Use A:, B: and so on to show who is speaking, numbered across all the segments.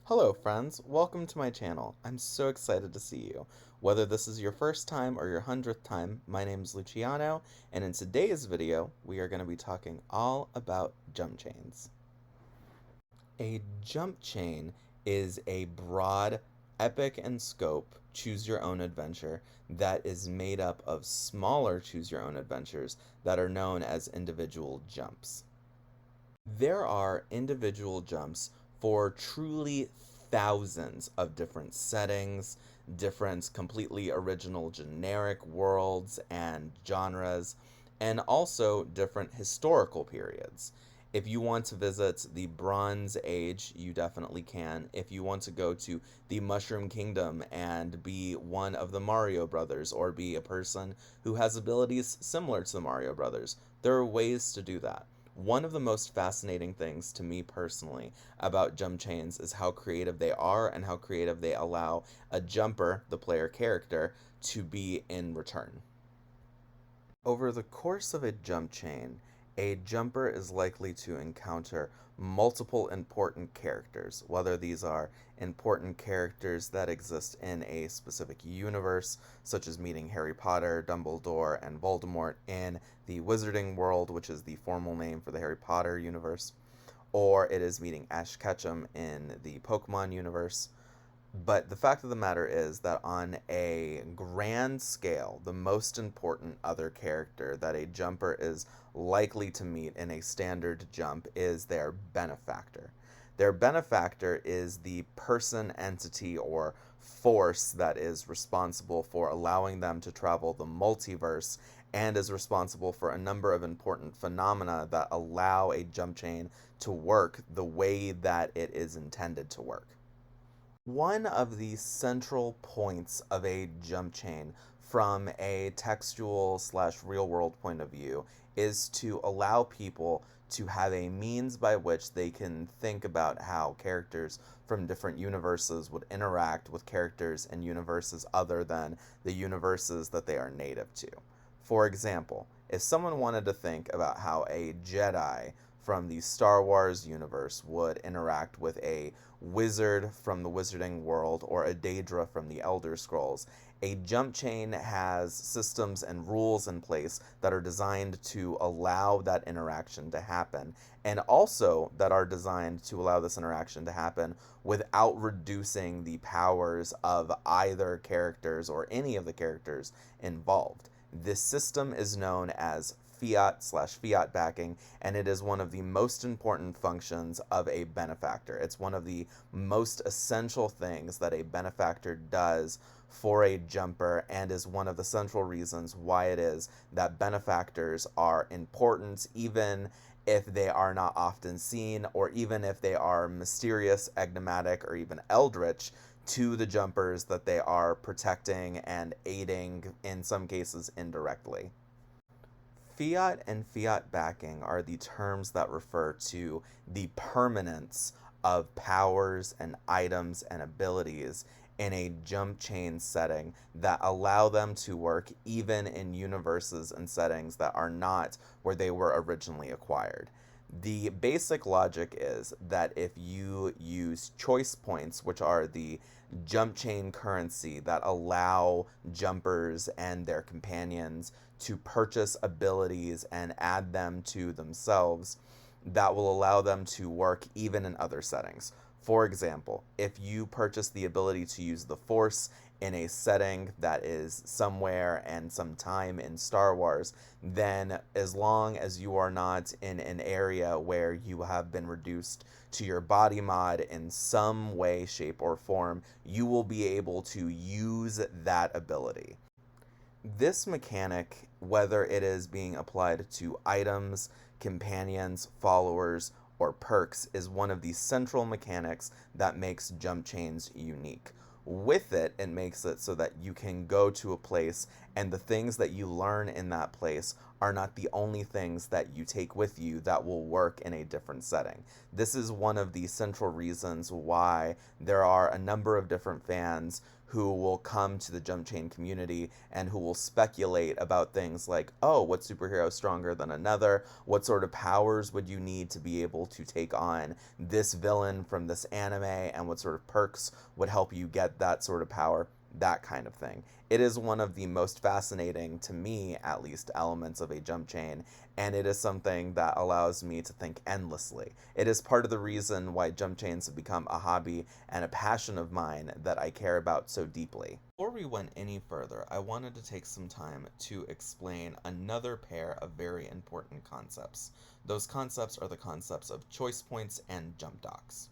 A: Hello friends, welcome to my channel. I'm so excited to see you. Whether this is your first time or your 100th time, my name is Luciano, and in today's video, we are going to be talking all about jump chains. A jump chain is a broad, epic in scope, choose your own adventure that is made up of smaller choose your own adventures that are known as individual jumps. There are individual jumps for truly thousands of different settings, different completely original generic worlds and genres, and also different historical periods. If you want to visit the Bronze Age, you definitely can. If you want to go to the Mushroom Kingdom and be one of the Mario Brothers or be a person who has abilities similar to the Mario Brothers, there are ways to do that. One of the most fascinating things to me personally about jump chains is how creative they are and how creative they allow a jumper, the player character, to be in return. Over the course of a jump chain, a jumper is likely to encounter multiple important characters, whether these are important characters that exist in a specific universe, such as meeting Harry Potter, Dumbledore, and Voldemort in the Wizarding World, which is the formal name for the Harry Potter universe, or it is meeting Ash Ketchum in the Pokemon universe. But the fact of the matter is that on a grand scale, the most important other character that a jumper is likely to meet in a standard jump is their benefactor. Their benefactor is the person, entity, or force that is responsible for allowing them to travel the multiverse and is responsible for a number of important phenomena that allow a jump chain to work the way that it is intended to work. One of the central points of a jump chain from a textual slash real world point of view is to allow people to have a means by which they can think about how characters from different universes would interact with characters in universes other than the universes that they are native to. For example, if someone wanted to think about how a Jedi from the Star Wars universe would interact with a wizard from the Wizarding World or a Daedra from the Elder Scrolls, a jump chain has systems and rules in place that are designed to allow that interaction to happen, and also that are designed to allow this interaction to happen without reducing the powers of either characters or any of the characters involved. This system is known as fiat/fiat backing, and it is one of the most important functions of a benefactor. It's one of the most essential things that a benefactor does for a jumper, and is one of the central reasons why it is that benefactors are important, even if they are not often seen, or even if they are mysterious, enigmatic, or even eldritch to the jumpers that they are protecting and aiding, in some cases indirectly. Fiat and fiat backing are the terms that refer to the permanence of powers and items and abilities in a jump chain setting that allow them to work even in universes and settings that are not where they were originally acquired. The basic logic is that if you use choice points, which are the jump chain currency that allow jumpers and their companions to purchase abilities and add them to themselves, that will allow them to work even in other settings. For example, if you purchase the ability to use the Force in a setting that is somewhere and sometime in Star Wars, then as long as you are not in an area where you have been reduced to your body mod in some way, shape, or form, you will be able to use that ability. This mechanic, whether it is being applied to items, companions, followers, or perks, is one of the central mechanics that makes jump chains unique. With it, it makes it so that you can go to a place and the things that you learn in that place are not the only things that you take with you that will work in a different setting. This is one of the central reasons why there are a number of different fans who will come to the jump chain community and who will speculate about things like, oh, what superhero is stronger than another? What sort of powers would you need to be able to take on this villain from this anime? And what sort of perks would help you get that sort of power? That kind of thing. It is one of the most fascinating, to me at least, elements of a jump chain, and it is something that allows me to think endlessly. It is part of the reason why jump chains have become a hobby and a passion of mine that I care about so deeply. Before we went any further, I wanted to take some time to explain another pair of very important concepts. Those concepts are the concepts of choice points and jump docks.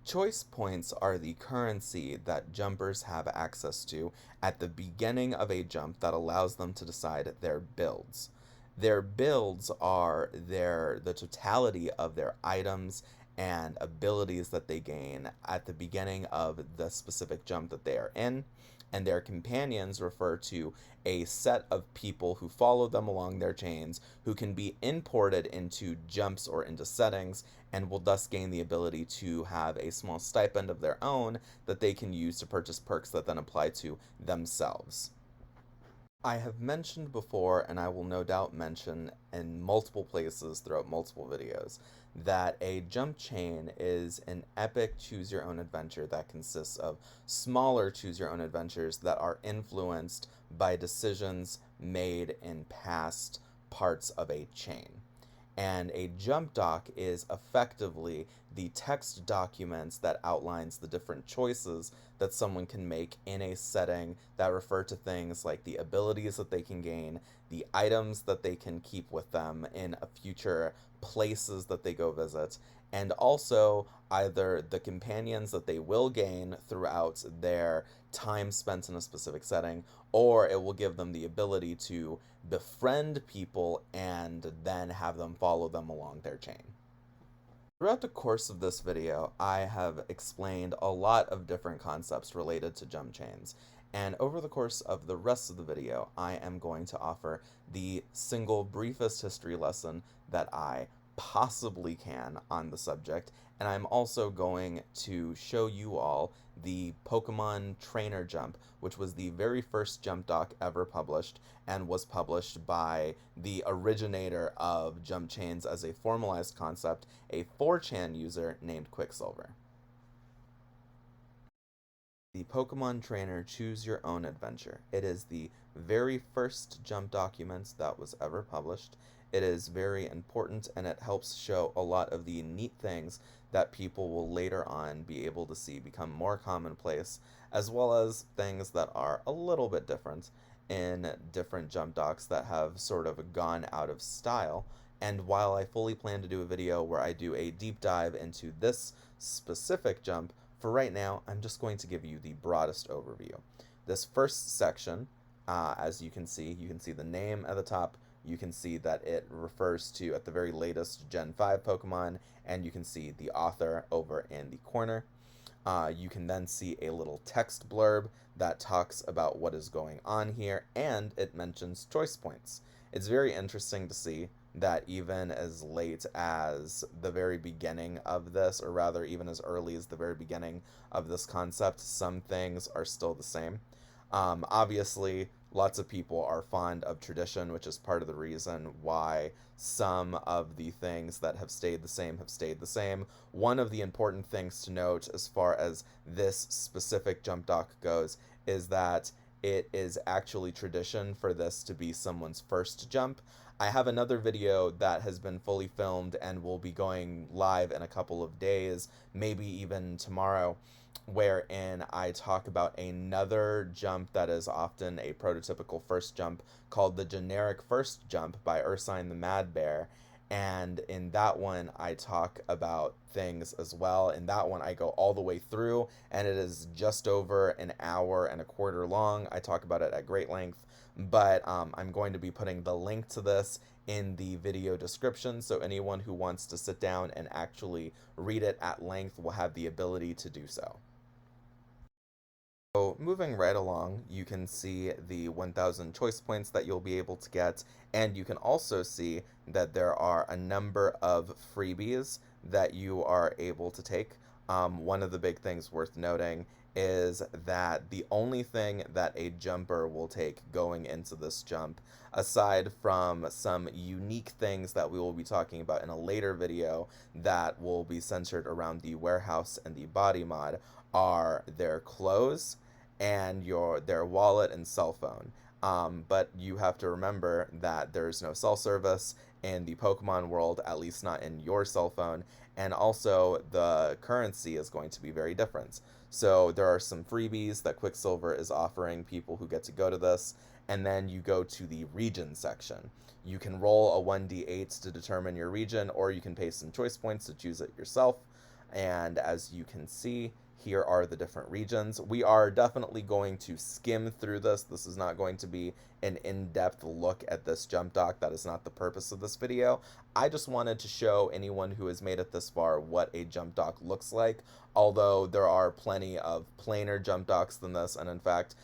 A: Choice points are the currency that jumpers have access to at the beginning of a jump that allows them to decide their builds. Their builds are the totality of their items and abilities that they gain at the beginning of the specific jump that they are in, and their companions refer to a set of people who follow them along their chains who can be imported into jumps or into settings and will thus gain the ability to have a small stipend of their own that they can use to purchase perks that then apply to themselves. I have mentioned before, and I will no doubt mention in multiple places throughout multiple videos, that a jump chain is an epic choose your own adventure that consists of smaller choose your own adventures that are influenced by decisions made in past parts of a chain. And a jump doc is effectively the text documents that outlines the different choices that someone can make in a setting that refer to things like the abilities that they can gain, the items that they can keep with them in a future places that they go visit, and also either the companions that they will gain throughout their time spent in a specific setting, or it will give them the ability to befriend people and then have them follow them along their chain. Throughout the course of this video, I have explained a lot of different concepts related to jump chains, and over the course of the rest of the video, I am going to offer the single briefest history lesson that I possibly can on the subject, and I'm also going to show you all the Pokemon Trainer Jump, which was the very first jump doc ever published and was published by the originator of jump chains as a formalized concept, a 4chan user named Quicksilver. The Pokemon Trainer Choose Your Own Adventure. It is the very first jump document that was ever published. It is very important and it helps show a lot of the neat things that people will later on be able to see become more commonplace, as well as things that are a little bit different in different jump docs that have sort of gone out of style. And while I fully plan to do a video where I do a deep dive into this specific jump, for right now, I'm just going to give you the broadest overview. This first section, as you can see the name at the top, you can see that it refers to, at the very latest, Gen 5 Pokemon, and you can see the author over in the corner. You can then see a little text blurb that talks about what is going on here, and it mentions choice points. It's very interesting to see that even as late as the very beginning of this, or rather even as early as the very beginning of this concept, some things are still the same. Obviously, lots of people are fond of tradition, which is part of the reason why some of the things that have stayed the same have stayed the same. One of the important things to note as far as this specific jump doc goes is that it is actually tradition for this to be someone's first jump. I have another video that has been fully filmed and will be going live in a couple of days, maybe even tomorrow, wherein I talk about another jump that is often a prototypical first jump called the generic first jump by Ursine the Mad Bear. And in that one, I talk about things as well. In that one, I go all the way through, and it is just over an hour and a quarter long. I talk about it at great length, but I'm going to be putting the link to this in the video description, so anyone who wants to sit down and actually read it at length will have the ability to do so. So moving right along, you can see the 1000 choice points that you'll be able to get, and you can also see that there are a number of freebies that you are able to take. One of the big things worth noting is that the only thing that a jumper will take going into this jump, aside from some unique things that we will be talking about in a later video that will be centered around the warehouse and the body mod, are their clothes and their wallet and cell phone. But you have to remember that there's no cell service in the Pokemon world, at least not in your cell phone, and also the currency is going to be very different. So there are some freebies that Quicksilver is offering people who get to go to this, and then you go to the region section. You can roll a 1d8 to determine your region, or you can pay some choice points to choose it yourself. And as you can see, here are the different regions. We are definitely going to skim through this. This is not going to be an in-depth look at this jump dock. That is not the purpose of this video. I just wanted to show anyone who has made it this far what a jump dock looks like, although there are plenty of plainer jump docks than this, and in fact,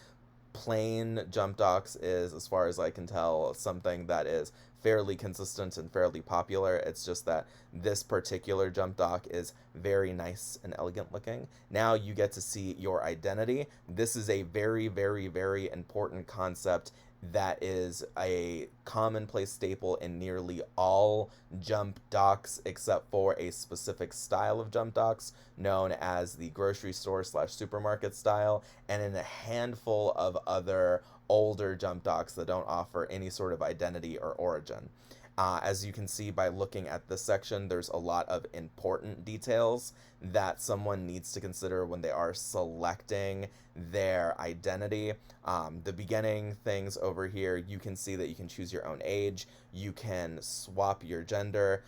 A: plain jump docks is, as far as I can tell, something that is fairly consistent and fairly popular. It's just that this particular jump dock is very nice and elegant looking. Now you get to see your identity. This is a very, very, very important concept that is a commonplace staple in nearly all jump docks except for a specific style of jump docks known as the grocery store / supermarket style, and in a handful of other older jump docks that don't offer any sort of identity or origin. As you can see by looking at this section, there's a lot of important details that someone needs to consider when they are selecting their identity. The beginning things over here, you can see that you can choose your own age, you can swap your gender.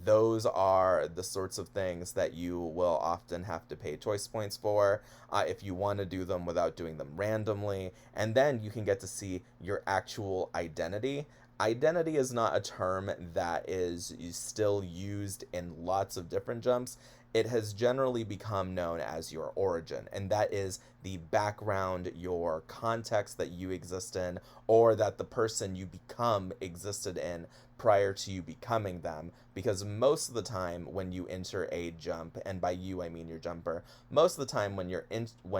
A: Those are the sorts of things that you will often have to pay choice points for if you want to do them without doing them randomly. And then you can get to see your actual identity. Identity is not a term that is still used in lots of different jumps. It has generally become known as your origin, and that is the background, your context that you exist in, or that the person you become existed in prior to you becoming them. Because most of the time when you enter a jump, and by you I mean your jumper, most of the time when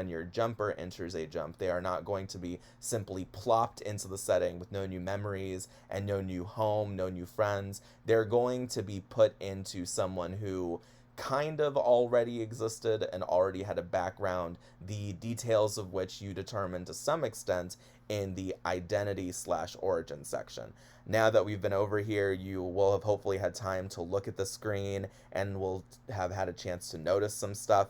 A: your jumper enters a jump, they are not going to be simply plopped into the setting with no new memories and no new home, no new friends. They're going to be put into someone who kind of already existed and already had a background, the details of which you determine to some extent in the identity / origin section. Now that we've been over here, you will have hopefully had time to look at the screen and will have had a chance to notice some stuff.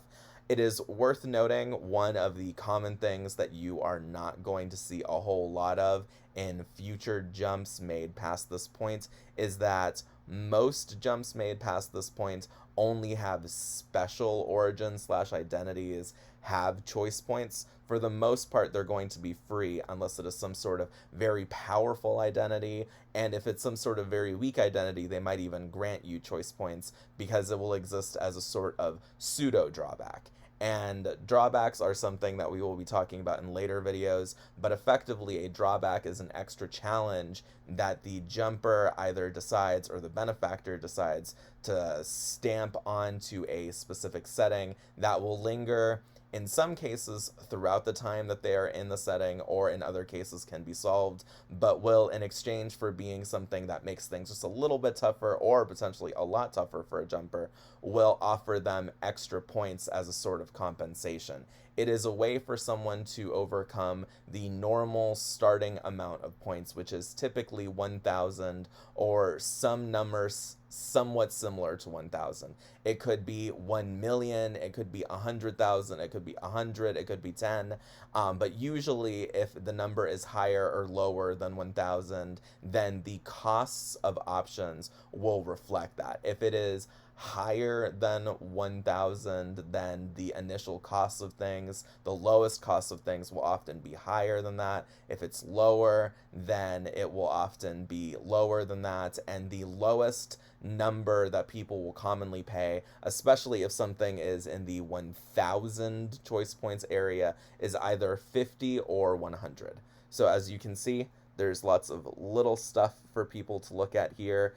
A: It is worth noting, one of the common things that you are not going to see a whole lot of in future jumps made past this point is that most jumps made past this point only have special origin / identities, have choice points. For the most part, they're going to be free unless it is some sort of very powerful identity, and if it's some sort of very weak identity, they might even grant you choice points because it will exist as a sort of pseudo drawback. And drawbacks are something that we will be talking about in later videos, but effectively a drawback is an extra challenge that the jumper either decides or the benefactor decides to stamp onto a specific setting that will linger in some cases throughout the time that they are in the setting, or in other cases can be solved, but will, in exchange for being something that makes things just a little bit tougher or potentially a lot tougher for a jumper, will offer them extra points as a sort of compensation. It is a way for someone to overcome the normal starting amount of points, which is typically 1,000 or some numbers somewhat similar to 1,000. It could be 1 million, it could be 100,000, it could be 100, it could be 10. But usually if the number is higher or lower than 1,000, then the costs of options will reflect that. If it is higher than 1,000, then the initial cost of things, the lowest cost of things will often be higher than that. If it's lower, then it will often be lower than that. And the lowest number that people will commonly pay, especially if something is in the 1,000 choice points area, is either 50 or 100. So as you can see, there's lots of little stuff for people to look at here.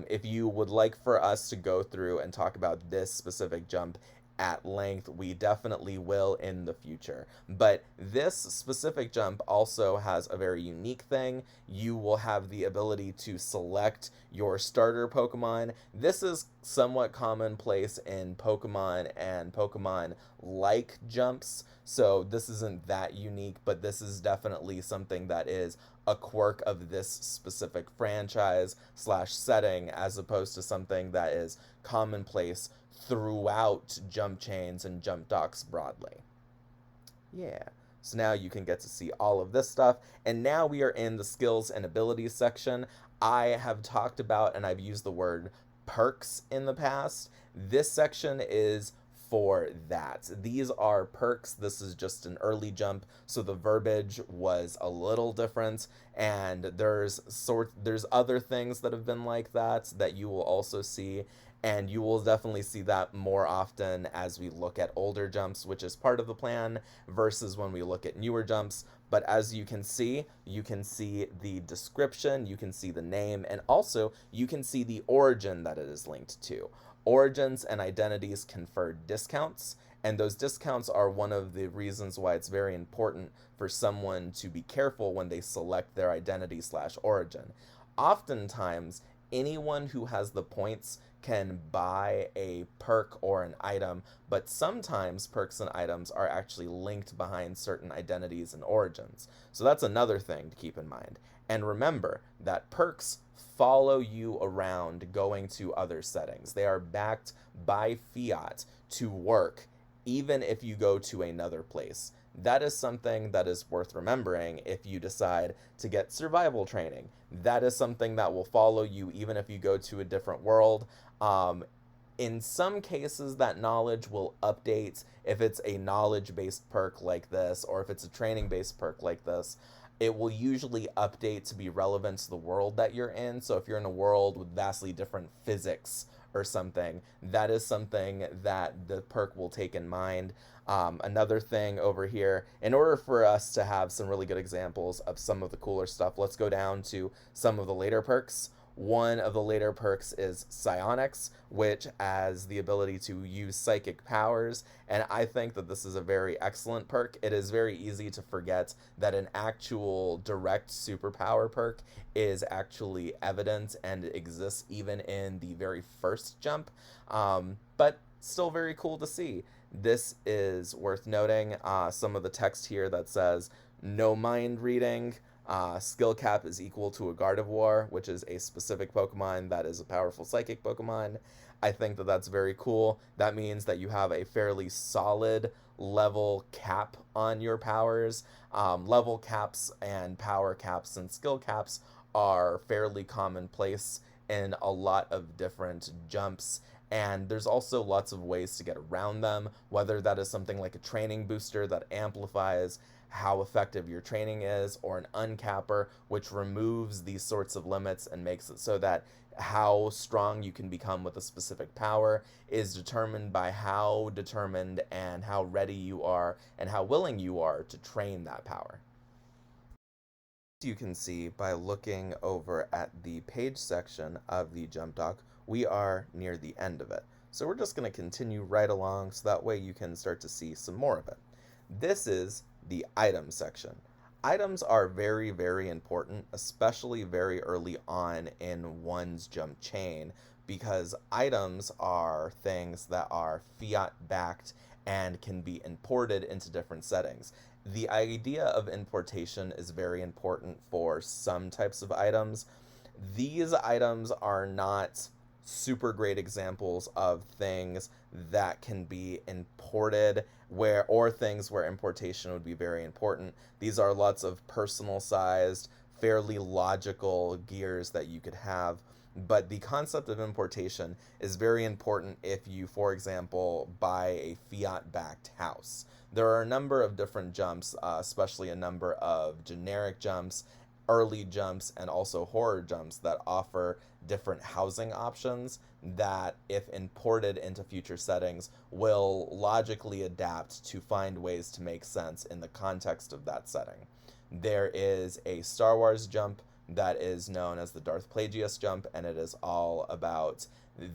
A: If you would like for us to go through and talk about this specific jump at length, we definitely will in the future. But this specific jump also has a very unique thing. You will have the ability to select your starter Pokemon. This is somewhat commonplace in Pokemon and Pokemon-like jumps, so this isn't that unique, but this is definitely something that is a quirk of this specific franchise slash setting, as opposed to something that is commonplace throughout Jumpchains and Jump Docks broadly. Yeah. So now you can get to see all of this stuff. And now we are in the skills and abilities section. I have talked about and I've used the word perks in the past. This section is for that. These are perks. This is just an early jump, so the verbiage was a little different, and there's other things that have been like that you will also see, and you will definitely see that more often as we look at older jumps, which is part of the plan, versus when we look at newer jumps. But as you can see the description, you can see the name, and also you can see the origin that it is linked to. Origins and identities confer discounts, and those discounts are one of the reasons why it's very important for someone to be careful when they select their identity slash origin. Oftentimes, anyone who has the points can buy a perk or an item, but sometimes perks and items are actually linked behind certain identities and origins. So that's another thing to keep in mind. And remember that perks follow you around going to other settings. They are backed by fiat to work even if you go to another place. That is something that is worth remembering if you decide to get survival training. That is something that will follow you even if you go to a different world. In some cases, that knowledge will update if it's a knowledge-based perk like this, or if it's a training-based perk like this. It will usually update to be relevant to the world that you're in. So if you're in a world with vastly different physics or something, that is something that the perk will take in mind. Another thing over here, in order for us to have some really good examples of some of the cooler stuff, let's go down to some of the later perks. One of the later perks is Psionics, which has the ability to use psychic powers, and I think that this is a very excellent perk. It is very easy to forget that an actual direct superpower perk is actually evident and exists even in the very first jump, but still very cool to see. This is worth noting. Some of the text here that says, no mind reading. Skill cap is equal to a Gardevoir, which is a specific Pokemon that is a powerful psychic Pokemon. I think that that's very cool. That means that you have a fairly solid level cap on your powers. Level caps and power caps and skill caps are fairly commonplace in a lot of different jumps, and there's also lots of ways to get around them, whether that is something like a training booster that amplifies how effective your training is, or an uncapper, which removes these sorts of limits and makes it so that how strong you can become with a specific power is determined by how determined and how ready you are and how willing you are to train that power. You can see by looking over at the page section of the Jump Doc, we are near the end of it. So we're just going to continue right along so that way you can start to see some more of it. This is the item section. Items are very, very important, especially very early on in one's jump chain, because items are things that are fiat backed and can be imported into different settings. The idea of importation is very important for some types of items. These items are not super great examples of things that can be imported or things where importation would be very important. These are lots of personal sized, fairly logical gears that you could have. But the concept of importation is very important if you, for example, buy a fiat-backed house. There are a number of different jumps, especially a number of generic jumps, early jumps, and also horror jumps that offer different housing options that, if imported into future settings, will logically adapt to find ways to make sense in the context of that setting. There is a Star Wars jump that is known as the Darth Plagueis jump, and it is all about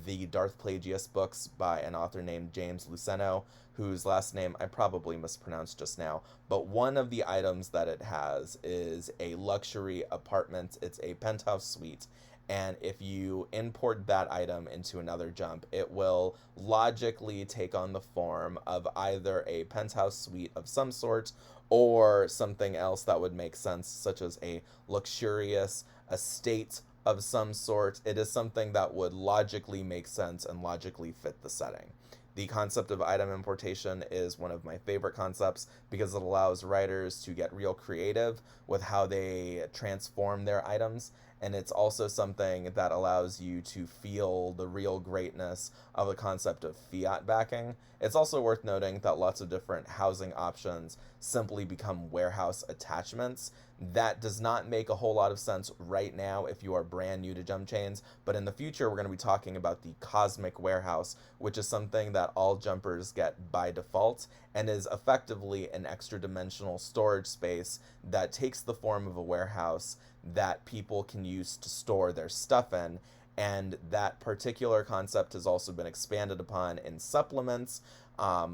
A: the Darth Plagueis books by an author named James Luceno, whose last name I probably mispronounced just now. But one of the items that it has is a luxury apartment. It's a penthouse suite. And if you import that item into another jump, it will logically take on the form of either a penthouse suite of some sort or something else that would make sense, such as a luxurious estate of some sort. It is something that would logically make sense and logically fit the setting. The concept of item importation is one of my favorite concepts because it allows writers to get real creative with how they transform their items, and it's also something that allows you to feel the real greatness of the concept of fiat backing. It's also worth noting that lots of different housing options simply become warehouse attachments. That does not make a whole lot of sense right now if you are brand new to Jumpchains, but in the future we're going to be talking about the cosmic warehouse, which is something that all jumpers get by default and is effectively an extra dimensional storage space that takes the form of a warehouse that people can use to store their stuff in. And that particular concept has also been expanded upon in supplements,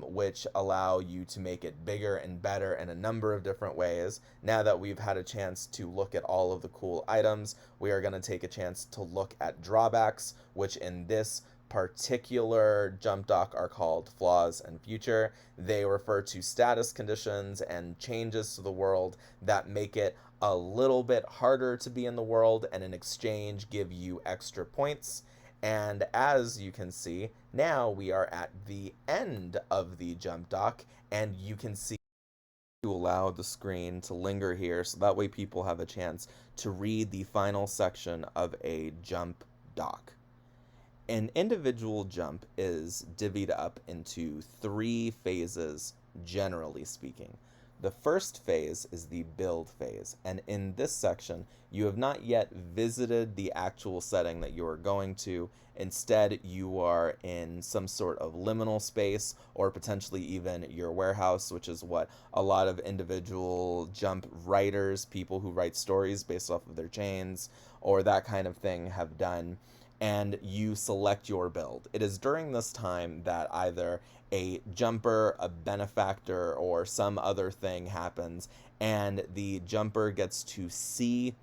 A: which allow you to make it bigger and better in a number of different ways. Now that we've had a chance to look at all of the cool items, we are going to take a chance to look at drawbacks, which in this particular jump doc are called flaws and future. They refer to status conditions and changes to the world that make it a little bit harder to be in the world, and in exchange give you extra points. And as you can see, now we are at the end of the jump doc, and you can see to allow the screen to linger here so that way people have a chance to read the final section of a jump doc. An individual jump is divvied up into 3 phases, generally speaking. The first phase is the build phase, and in this section, you have not yet visited the actual setting that you are going to. Instead, you are in some sort of liminal space, or potentially even your warehouse, which is what a lot of individual jump writers, people who write stories based off of their chains, or that kind of thing, have done. And you select your build. It is during this time that either a jumper, a benefactor, or some other thing happens, and the jumper gets to see,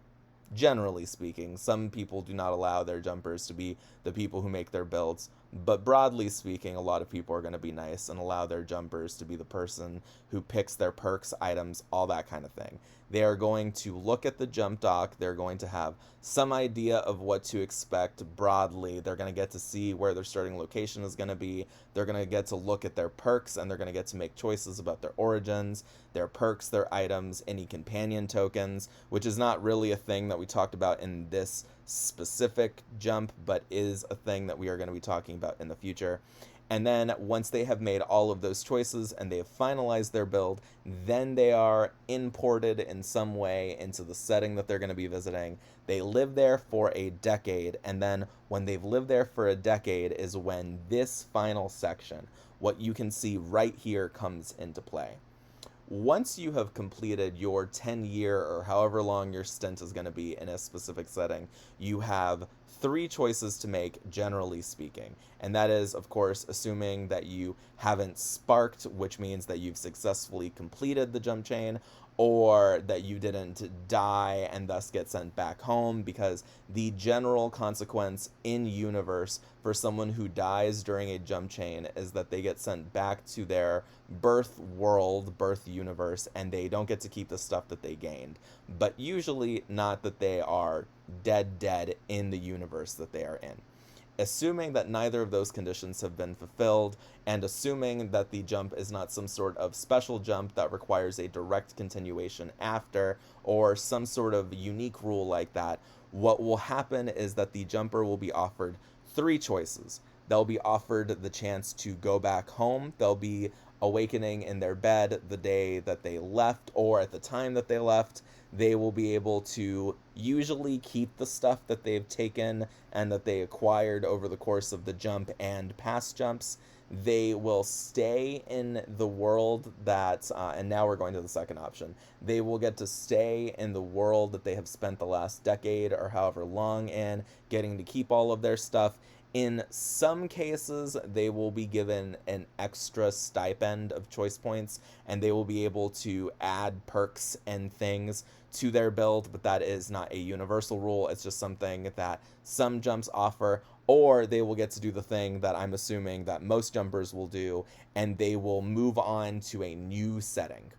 A: generally speaking. Some people do not allow their jumpers to be the people who make their builds, but broadly speaking, a lot of people are going to be nice and allow their jumpers to be the person who picks their perks, items, all that kind of thing. They are going to look at the jump doc. They're going to have some idea of what to expect broadly. They're going to get to see where their starting location is going to be. They're going to get to look at their perks, and they're going to get to make choices about their origins, their perks, their items, any companion tokens, which is not really a thing that we talked about in this specific jump, but is a thing that we are going to be talking about in the future. And then once they have made all of those choices and they have finalized their build, then they are imported in some way into the setting that they're going to be visiting. They live there for a decade, and then when they've lived there for a decade is when this final section, what you can see right here, comes into play. Once you have completed your 10-year or however long your stint is going to be in a specific setting, you have 3 choices to make, generally speaking. And that is, of course, assuming that you haven't sparked, which means that you've successfully completed the jump chain, or that you didn't die and thus get sent back home, because the general consequence in universe for someone who dies during a jump chain is that they get sent back to their birth world, birth universe, and they don't get to keep the stuff that they gained. But usually not that they are dead in the universe that they are in. Assuming that neither of those conditions have been fulfilled, and assuming that the jump is not some sort of special jump that requires a direct continuation after, or some sort of unique rule like that, what will happen is that the jumper will be offered three choices. They'll be offered the chance to go back home. They'll be awakening in their bed the day that they left or at the time that they left. They will be able to usually keep the stuff that they've taken and that they acquired over the course of the jump and past jumps. They will stay in the world that, and now we're going to the second option. They will get to stay in the world that they have spent the last decade or however long in, getting to keep all of their stuff. In some cases, they will be given an extra stipend of choice points, and they will be able to add perks and things to their build, but that is not a universal rule. It's just something that some jumps offer, or they will get to do the thing that I'm assuming that most jumpers will do, and they will move on to a new setting.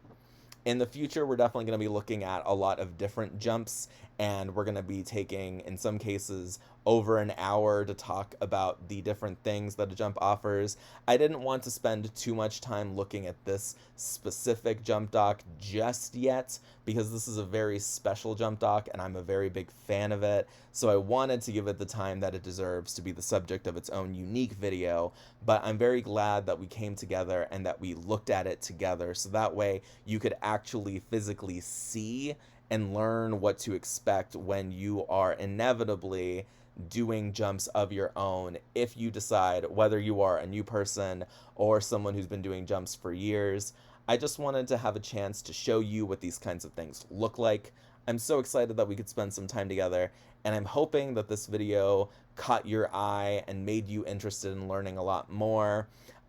A: In the future, we're definitely going to be looking at a lot of different jumps, and we're going to be taking, in some cases, over an hour to talk about the different things that a jump offers. I didn't want to spend too much time looking at this specific jump dock just yet, because this is a very special jump dock, and I'm a very big fan of it, so I wanted to give it the time that it deserves to be the subject of its own unique video, but I'm very glad that we came together and that we looked at it together, so that way you could actually physically see and learn what to expect when you are inevitably doing jumps of your own, if you decide, whether you are a new person or someone who's been doing jumps for years. I just wanted to have a chance to show you what these kinds of things look like. I'm so excited that we could spend some time together, and I'm hoping that this video caught your eye and made you interested in learning a lot more.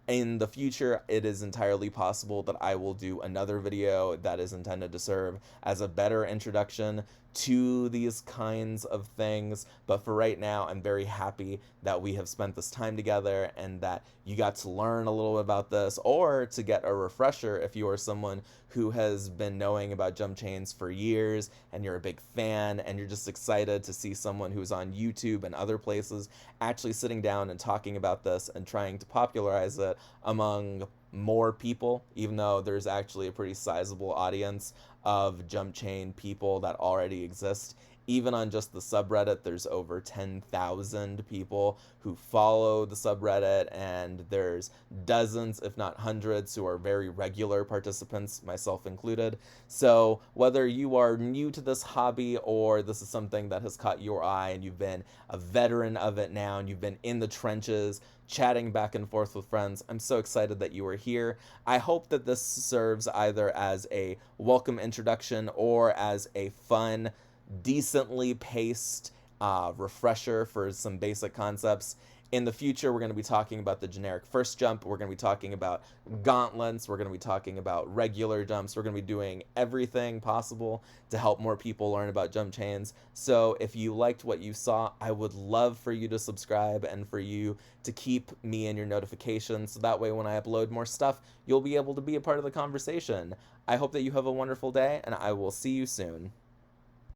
A: In the future, it is entirely possible that I will do another video that is intended to serve as a better introduction to these kinds of things, but for right now, I'm very happy that we have spent this time together and that you got to learn a little bit about this, or to get a refresher if you are someone who has been knowing about Jumpchains for years and you're a big fan and you're just excited to see someone who's on YouTube and other places actually sitting down and talking about this and trying to popularize it among more people, even though there's actually a pretty sizable audience of jump chain people that already exist. Even on just the subreddit, there's over 10,000 people who follow the subreddit, and there's dozens, if not hundreds, who are very regular participants, myself included. So whether you are new to this hobby or this is something that has caught your eye and you've been a veteran of it now and you've been in the trenches chatting back and forth with friends, I'm so excited that you are here. I hope that this serves either as a welcome introduction or as a fun, decently paced refresher for some basic concepts. In the future, we're going to be talking about the generic first jump. We're going to be talking about gauntlets. We're going to be talking about regular jumps. We're going to be doing everything possible to help more people learn about jump chains. So if you liked what you saw, I would love for you to subscribe and for you to keep me in your notifications, so that way when I upload more stuff, you'll be able to be a part of the conversation. I hope that you have a wonderful day, and I will see you soon.